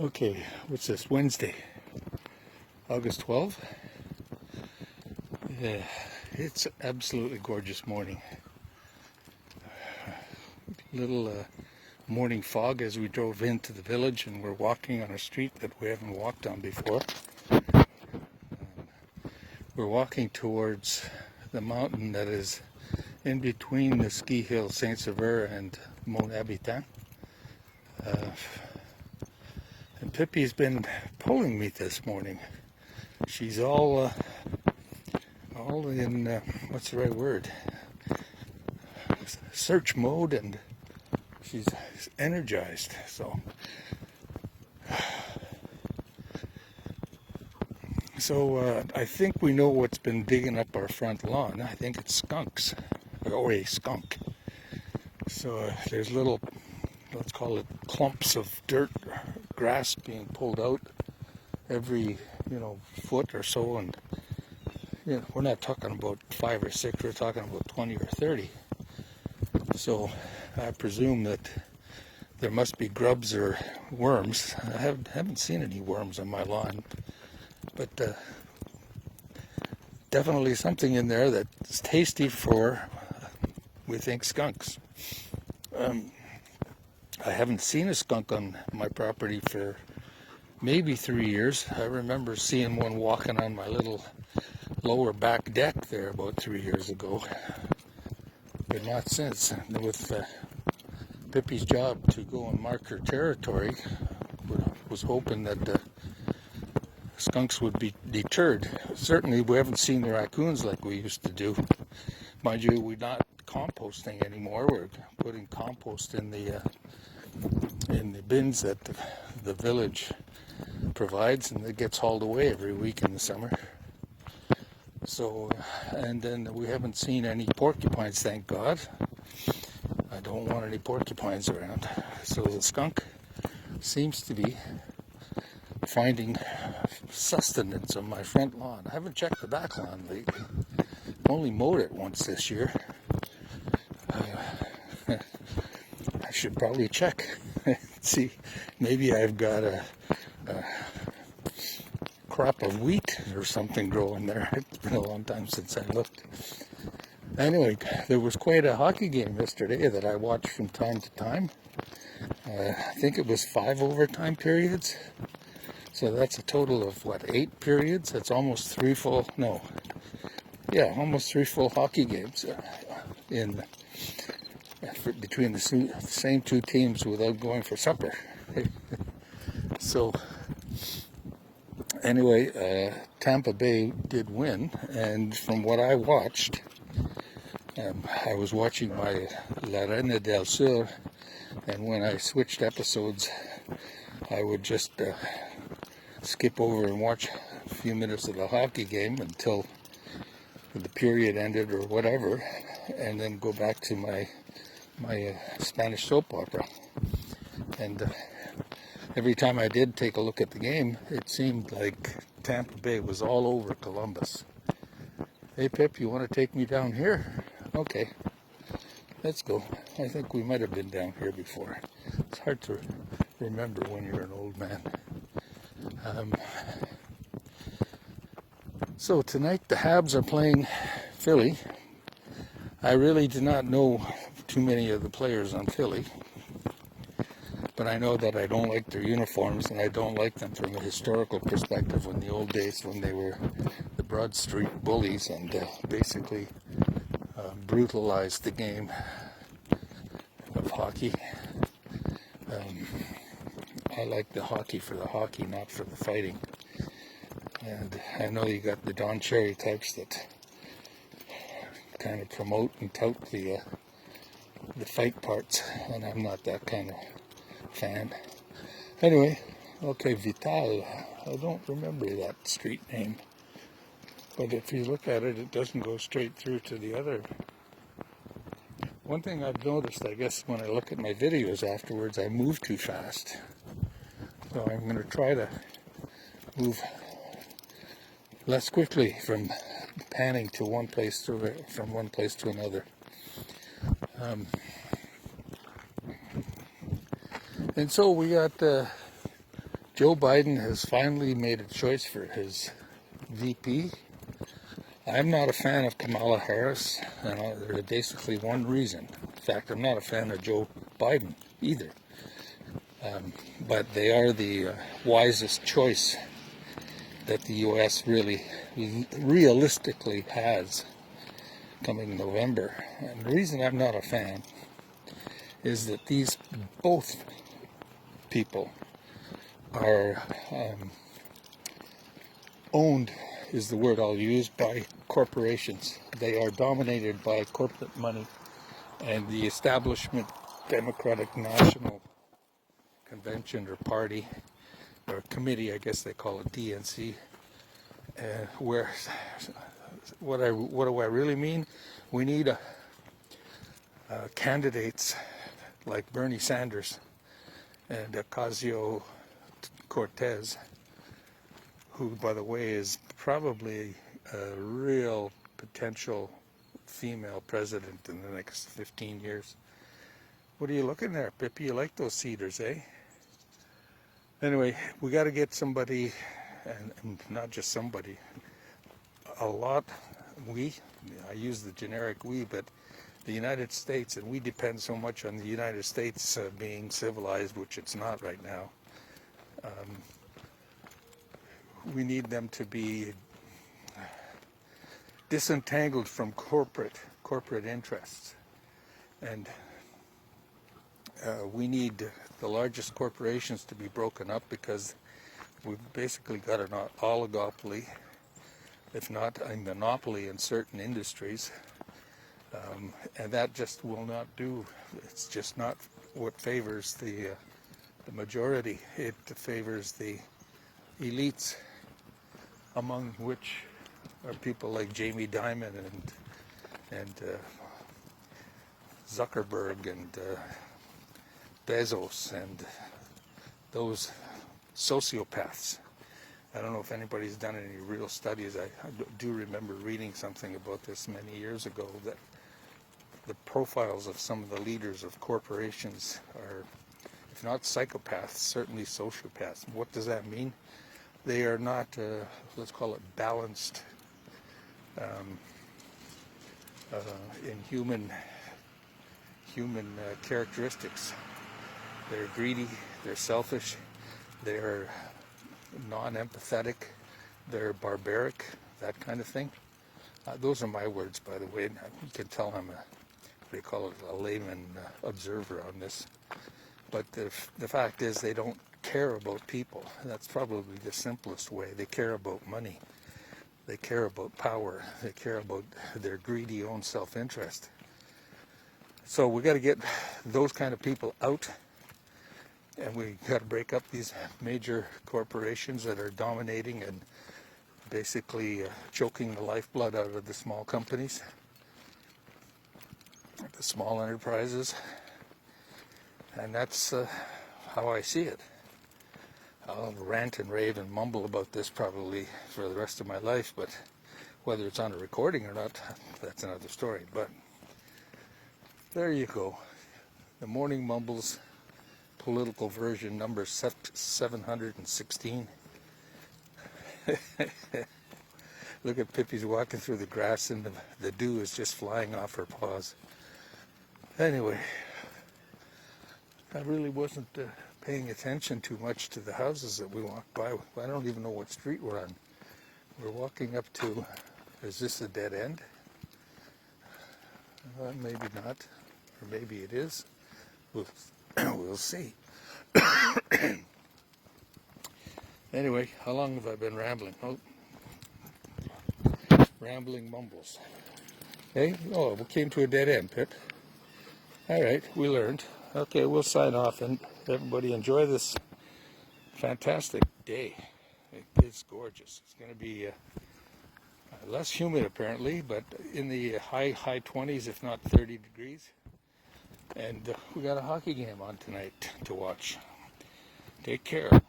Okay, what's this? Wednesday, August 12th. Yeah, it's an absolutely gorgeous morning. Little morning fog as we drove into the village, and we're walking on a street that we haven't walked on before. We're walking towards the mountain that is in between the ski hill Saint-Sever and Mont Habitant. And Pippi's been pulling me this morning. She's all in, what's the right word? Search mode, and she's energized. So I think we know what's been digging up our front lawn. I think it's skunks, or a skunk. So there's little, let's call it clumps of dirt, grass being pulled out every, foot or so, and we're not talking about 5 or 6, we're talking about 20 or 30. So I presume that there must be grubs or worms. I haven't seen any worms on my lawn, but definitely something in there that's tasty for, we think, skunks. I haven't seen a skunk on my property for maybe 3 years. I remember seeing one walking on my little lower back deck there about 3 years ago, but not since. With Pippi's job to go and mark her territory, was hoping that skunks would be deterred. Certainly we haven't seen the raccoons like we used to do. Mind you, we're not composting anymore. We're putting compost in the bins that the village provides, and it gets hauled away every week in the summer. So, and then we haven't seen any porcupines, thank God. I don't want any porcupines around. So the skunk seems to be finding sustenance on my front lawn. I haven't checked the back lawn lately. Only mowed it once this year. I should probably check. See, maybe I've got a crop of wheat or something growing there. It's been a long time since I looked. Anyway, there was quite a hockey game yesterday that I watched from time to time. I think it was 5 overtime periods. So that's a total of, 8 periods? That's almost 3 full, almost 3 full hockey games between the same two teams without going for supper. So, anyway, Tampa Bay did win, and from what I watched, I was watching my La Reine del Sur, and when I switched episodes, I would just skip over and watch a few minutes of the hockey game until the period ended or whatever, and then go back to my Spanish soap opera. And every time I did take a look at the game, it seemed like Tampa Bay was all over Columbus. Hey Pip, you want to take me down here? Okay, let's go. I think we might have been down here before. It's hard to remember when you're an old man. So tonight the Habs are playing Philly. I really do not know too many of the players on Philly, but I know that I don't like their uniforms, and I don't like them from a historical perspective. In the old days when they were the Broad Street bullies and basically brutalized the game of hockey. I like the hockey for the hockey, not for the fighting. And I know you got the Don Cherry types that kind of promote and tout the fight parts, and I'm not that kind of fan. Anyway, okay, Vital. I don't remember that street name, but if you look at it, it doesn't go straight through to the other. One thing I've noticed, I guess, when I look at my videos afterwards, I move too fast. So I'm going to try to move less quickly from panning to one place from one place to another. And so we got Joe Biden has finally made a choice for his VP. I'm not a fan of Kamala Harris, and there's basically one reason. In fact, I'm not a fan of Joe Biden either. But they are the wisest choice that the U.S. really realistically has coming November. And the reason I'm not a fan is that these both people are owned, is the word I'll use, by corporations. They are dominated by corporate money, and the establishment Democratic National Convention or Party or Committee, I guess they call it DNC, where what do I really mean? We need candidates like Bernie Sanders and Ocasio-Cortez, who, by the way, is probably a real potential female president in the next 15 years. What are you looking there, Pippi? You like those cedars, eh? Anyway, we got to get somebody, and not just somebody, a lot. I use the generic we, but the United States, and we depend so much on the United States being civilized, which it's not right now. We need them to be disentangled from corporate interests, and we need the largest corporations to be broken up, because we've basically got an oligopoly, if not a monopoly in certain industries, and that just will not do. It's just not what favors the majority. It favors the elites, among which are people like Jamie Dimon and Zuckerberg and Bezos and those sociopaths. I don't know if anybody's done any real studies. I do remember reading something about this many years ago, that the profiles of some of the leaders of corporations are, if not psychopaths, certainly sociopaths. What does that mean? They are not, let's call it, balanced in human characteristics. They're greedy, they're selfish, they're non-empathetic, they're barbaric, that kind of thing. Those are my words, by the way. You can tell I'm a layman observer on this. But the fact is, they don't care about people. That's probably the simplest way. They care about money. They care about power. They care about their greedy own self-interest. So we got to get those kind of people out, and we got to break up these major corporations that are dominating and basically choking the lifeblood out of the small companies, the small enterprises, and that's how I see it. I'll rant and rave and mumble about this probably for the rest of my life, but whether it's on a recording or not, that's another story. But there you go. The Morning Mumbles political version, number 716. Look at Pippi's walking through the grass, and the dew is just flying off her paws. Anyway, I really wasn't paying attention too much to the houses that we walked by. I don't even know what street we're on. We're walking up to, is this a dead end? Maybe not, or maybe it is. We'll see. Anyway, how long have I been rambling? Oh, rambling mumbles. Hey, oh, we came to a dead end, Pip. All right, we learned. Okay, we'll sign off, and everybody enjoy this fantastic day. It's gorgeous. It's going to be less humid apparently, but in the high 20s, if not 30 degrees. And we got a hockey game on tonight to watch. Take care.